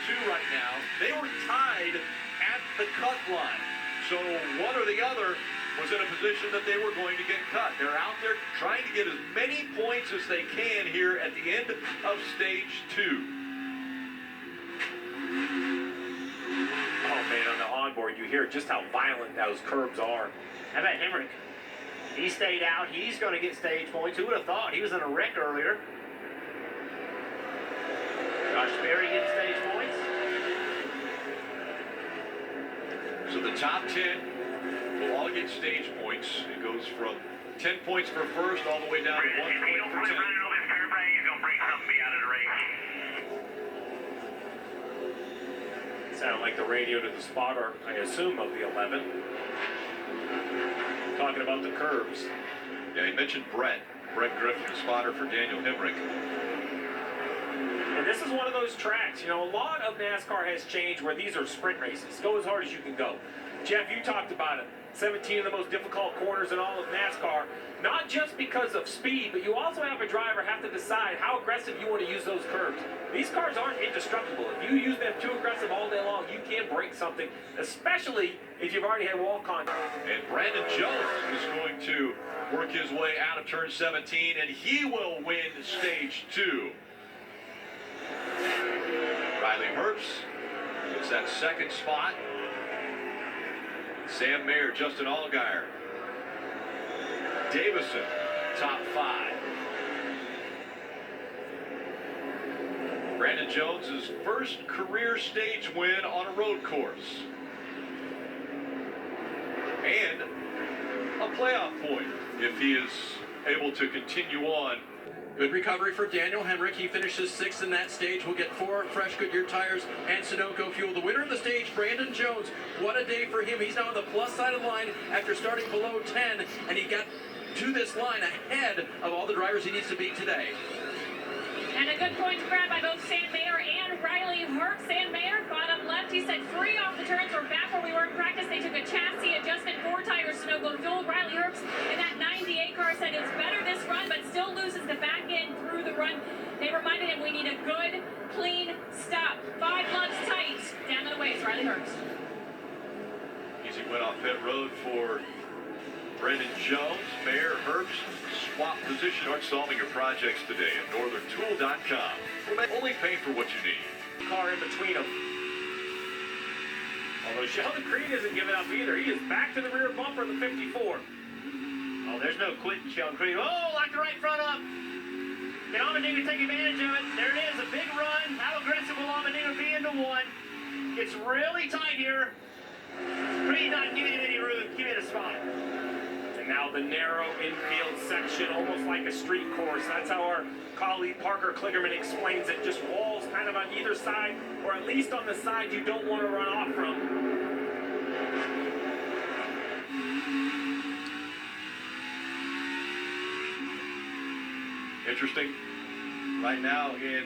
2 right now. They were tied at the cut line. So one or the other was in a position that they were going to get cut. They're out there trying to get as many points as they can here at the end of stage 2. Oh man, on the onboard you hear just how violent those curbs are. How about Hemrick? He stayed out. He's going to get stage points. Who would have thought? He was in a wreck earlier. Josh Berry getting stage points. So the top 10 will all get stage points. It goes from 10 points for first all the way down to 1 point for 10. He's going to bring something out of the race. Sound like the radio to the spotter, I assume, of the 11. Talking about the curves. Yeah, he mentioned Brett Griffin, the spotter for Daniel Hemrick. And this is one of those tracks, you know, a lot of NASCAR has changed where these are sprint races. Go as hard as you can go. Jeff, you talked about it. 17 of the most difficult corners in all of NASCAR, not just because of speed, but you also have a driver have to decide how aggressive you want to use those curves. These cars aren't indestructible. If you use them too aggressive all day long, you can break something, especially if you've already had wall contact. And Brandon Jones is going to work his way out of turn 17, and he will win stage 2. Riley Herbst gets that second spot. Sam Mayer, Justin Allgaier, Davison, top 5. Brandon Jones' first career stage win on a road course. And a playoff point if he is able to continue on. Good recovery for Daniel Hemrick. He finishes 6th in that stage. We'll get 4 fresh Goodyear tires and Sunoco fuel. The winner of the stage, Brandon Jones. What a day for him. He's now on the plus side of the line after starting below 10, and he got to this line ahead of all the drivers he needs to beat today. And a good point to grab by both Sam Mayer and Riley Herbst. Sam Mayer, bottom left, he said 3 off the turns. We're back where we were in practice. They took a chassis adjustment, 4 tires, Sunoco fuel. Riley Herbst in that 98 car said it's better this run, but still loses the back end through the run. They reminded him we need a good, clean stop. 5 lugs tight. Down to the waist, Riley Herbst. Easy win off pit road for Brandon Jones. Mayer, Herbst, swap position. Start solving your projects today at northerntool.com. We'll only pay for what you need. Car in between them. Although Sheldon Creed isn't giving up either. He is back to the rear bumper of the 54. Oh, there's no quitting, Sheldon Creed. Oh, lock the right front up. Can Allmendinger take advantage of it? There it is, a big run. How aggressive will Allmendinger be into 1? It's really tight here. Creed not giving him any room. Give it a spot. And now the narrow infield section, almost like a street course. That's how our colleague Parker Kligerman explains it. Just walls kind of on either side, or at least on the side you don't want to run off from. Interesting. Right now in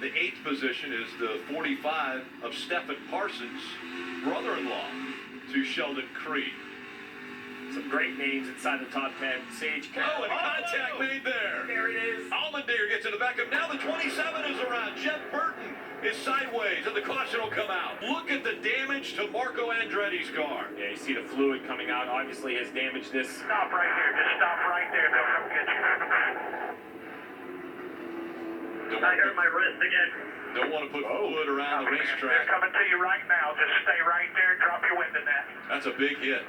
the 8th position is the 45 of Stephen Parsons, brother-in-law to Sheldon Creed. Some great names inside the top 10. Sage Oh, and contact made there. There it is. Allmendinger gets in the backup. Now the 27 is around. Jeff Burton is sideways, and the caution will come out. Look at the damage to Marco Andretti's car. Yeah, you see the fluid coming out. Obviously has damaged this. Stop right there. Just stop right there. They'll come get you. I hurt my wrist again. Don't want to put fluid around the They're racetrack. coming to you right now. Just stay right there. Drop your window net. That's a big hit.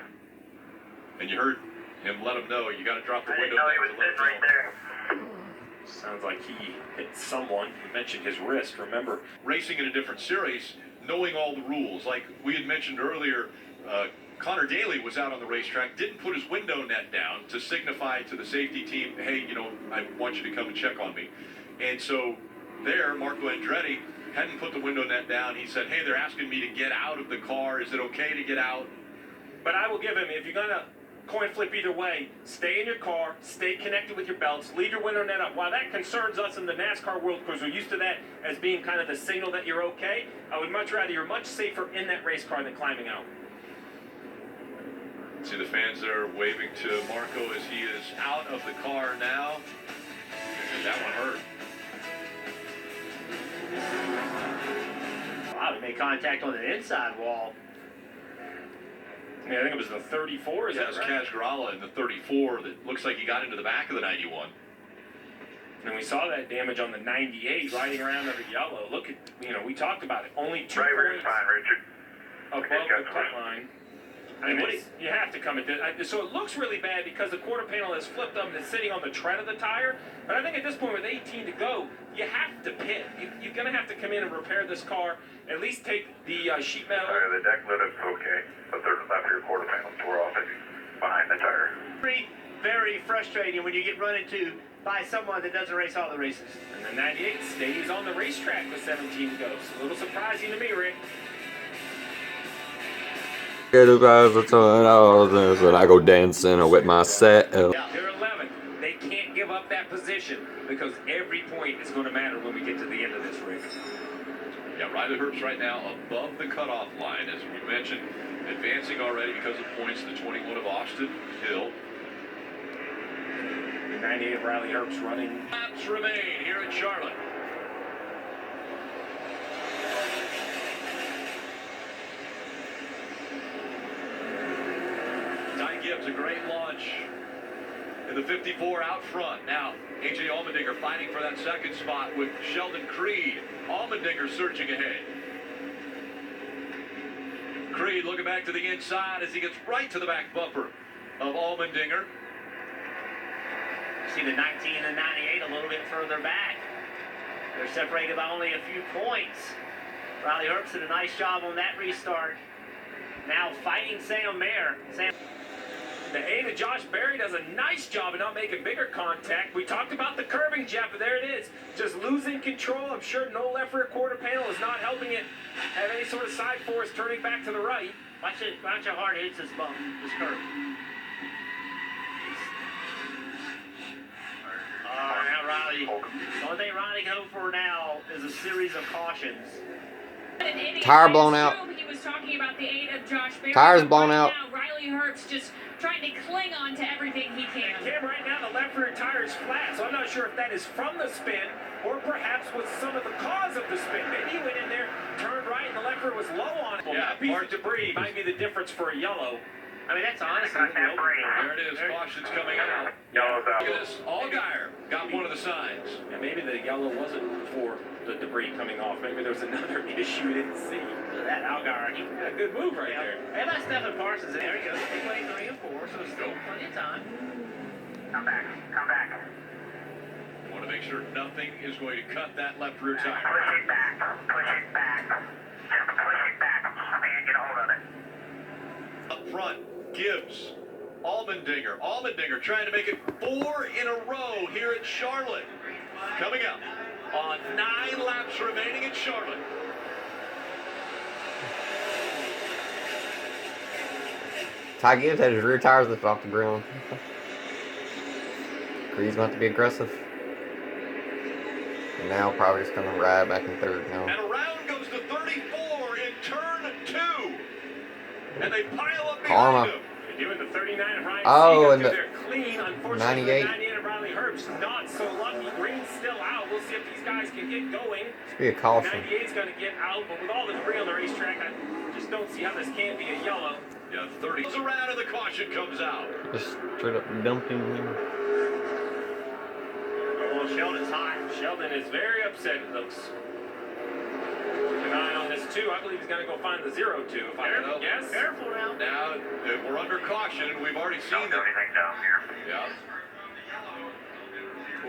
And you heard him let him know you got to drop the I window. didn't know he was net to let sitting him right know. there. Sounds like he hit someone. He mentioned his wrist, remember? Racing in a different series, knowing all the rules. Like we had mentioned earlier, Connor Daly was out on the racetrack, didn't put his window net down to signify to the safety team, hey, you know, I want you to come and check on me. And so there, Marco Andretti hadn't put the window net down. He said, hey, they're asking me to get out of the car. Is it okay to get out? But I will give him, if you're going to coin flip either way, stay in your car, stay connected with your belts, leave your window net up. While that concerns us in the NASCAR world because we're used to that as being kind of the signal that you're okay, I would much rather you're much safer in that race car than climbing out. See the fans there waving to Marco as he is out of the car now. And that one hurt. Wow, made contact on the inside wall. Yeah, I think it was the 34. Is Yeah, that it's right? Kazgrala in the 34 that looks like he got into the back of the 91. And we saw that damage on the 98 riding around under yellow. Look at, we talked about it. Only 2 Driver is points fine, Richard. above the cut line. I mean, you have to come at this. So it looks really bad because the quarter panel is flipped up and it's sitting on the tread of the tire. But I think at this point with 18 to go, you have to pit. You're going to have to come in and repair this car. At least take the sheet metal. The deck lid is okay. The third and left rear quarter panels tore off behind the tire. Very, very frustrating when you get run into by someone that doesn't race all the races. And the 98 stays on the racetrack with 17 to go. So a little surprising to me, Rick. And I go dancing with myself. They're 11th. They can't give up that position because every point is going to matter when we get to the end of this race. Yeah, Riley Herbst right now above the cutoff line, as we mentioned, advancing already because of points to the 21 of Austin Hill. The 98 of Riley Herbst running. Laps remain here in Charlotte. Ty Gibbs, a great launch in the 54 out front. Now, A.J. Allmendinger fighting for that second spot with Sheldon Creed. Allmendinger searching ahead. Creed looking back to the inside as he gets right to the back bumper of Allmendinger. See the 19 and 98 a little bit further back. They're separated by only a few points. Riley Herbst did a nice job on that restart. Now fighting Sam Mayer. The 8 of Josh Berry does a nice job of not making bigger contact. We talked about the curving, Jeff, but there it is. Just losing control. I'm sure no left rear quarter panel is not helping it have any sort of side force turning back to the right. Watch how hard it hits this bump, this curve. Now Riley. The only thing Riley can hope for now is a series of cautions. Tire blown out. He was talking about the 8 of Josh Berry. Tire's blown out. Now, Riley Herbst just trying to cling on to everything he can. Cam, right now the left rear tire is flat, so I'm not sure if that is from the spin or perhaps was some of the cause of the spin. Maybe he went in there, turned right, and the left rear was low on it. Yeah, that piece of debris might be the difference for a yellow. I mean, that's honestly. There it is. Caution's coming out. Yellow's out. Look at this. Allgaier got one of the signs. Yeah, maybe the yellow wasn't for the debris coming off. Maybe there was another issue we didn't see. That Algar, he Yeah, good move right there. And that's Stephen Parsons. There he goes. Big way 3 and 4, so still plenty of time. Come back. Come back. You want to make sure nothing is going to cut that left rear tire. Push it back. Push it back. Just push it back. Man, get a hold of it. Up front, Gibbs, Allmendinger. Allmendinger trying to make it 4 in a row here at Charlotte. Coming up on 9 laps remaining in Charlotte. Ty Gibbs had his rear tires lifted off the ground. Creed's going to have to be aggressive. And now probably just going to ride back in third now. And around goes the 34 in turn 2. And they pile up Karma. behind him. They're doing the 39 of Ryan Oh, Seagull and the they're clean. Unfortunately, 98. the 98 of Riley Herbst not so lucky. Green's still out. We'll see if these guys can get going. Should be a caution. 98's going to get out, but with all the debris on the racetrack, I just don't see how this can't be a yellow. Yeah, 30 goes around and the caution comes out. Just straight up dumping him. Oh, Sheldon's hot. Sheldon is very upset, it looks. Keep an eye on this, too. I believe he's going to go find the 0-2, if I had to guess. Careful now. Now, we're under caution, and we've already seen Don't do that. anything down here. Yeah.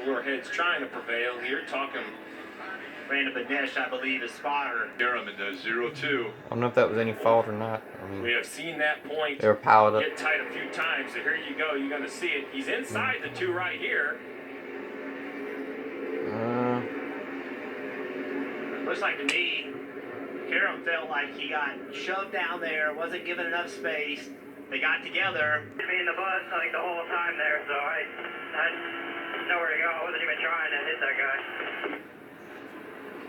Cooler heads trying to prevail here, talking. Brandon Benesh, I believe, is spotter. Durham in the 0-2. I don't know if that was any fault or not. I mean, We have seen that point they were piled up. get tight a few times, so here you go. You're going to see it. He's inside the 2 right here. Looks like to me, Karam felt like he got shoved down there, wasn't given enough space. They got together. Me in the bus, I think the whole time there, so I had nowhere to go. I wasn't even trying to hit that guy.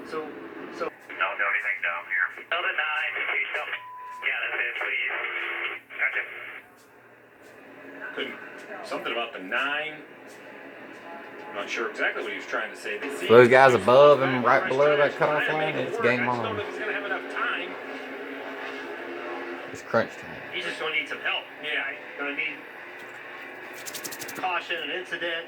So Don't do anything down here. Tell the 9, please don't. Yeah, that's it, please. Gotcha. Couldn't. Something about the 9. I'm not sure exactly what he was trying to say. Those guys above and right below that cutoff line, it's game I just don't on. know if he's going to have enough time It's crunch time. He's just going to need some help. Yeah. Going to need caution and incident.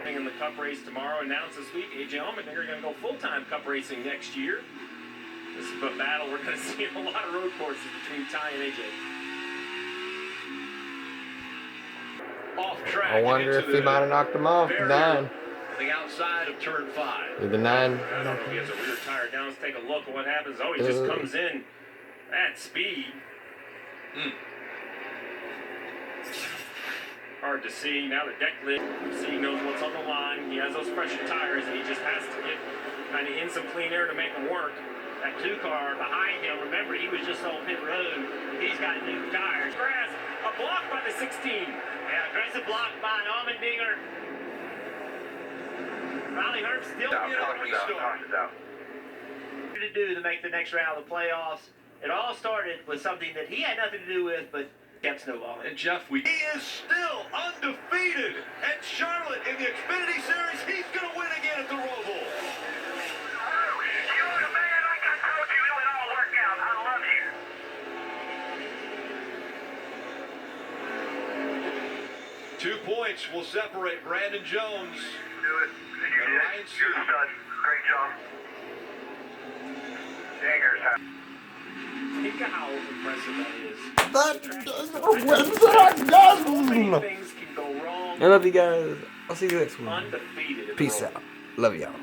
In the Cup race tomorrow, announced this week, AJ Allmendinger going to go full-time Cup racing next year. This is a battle we're going to see in a lot of road courses between Ty and AJ. Off track. I wonder if he might have knocked him off. barrier 9. on the outside of turn 5. Either 9. I don't know if he has a rear tire down. Let's take a look at what happens. Oh, he just comes in at speed. Hard to see. Now the deck lid. See, he knows what's on the line. He has those pressure tires, and he just has to get kind of in some clean air to make them work. That 2 car behind him, remember, he was just on pit road. He's got new tires. Grass, a block by the 16. Yeah, aggressive block by Allmendinger. Riley Herbst still to do to make the next round of the playoffs. It all started with something that he had nothing to do with, but kept snowballing. And Jeff, he is still undefeated at Charlotte in the Xfinity Series. He's going to win again at the Rovol. You're the man, like I told you, it would all work out. I love you. 2 points will separate Brandon Jones. Do it. And you And did Ryan it. You're a Seeley. stud. Great job. Dangers. Think of how impressive that is. So many things can go wrong. I love you guys. I'll see you next one. Undefeated. at the Peace Rovol. out. Love y'all.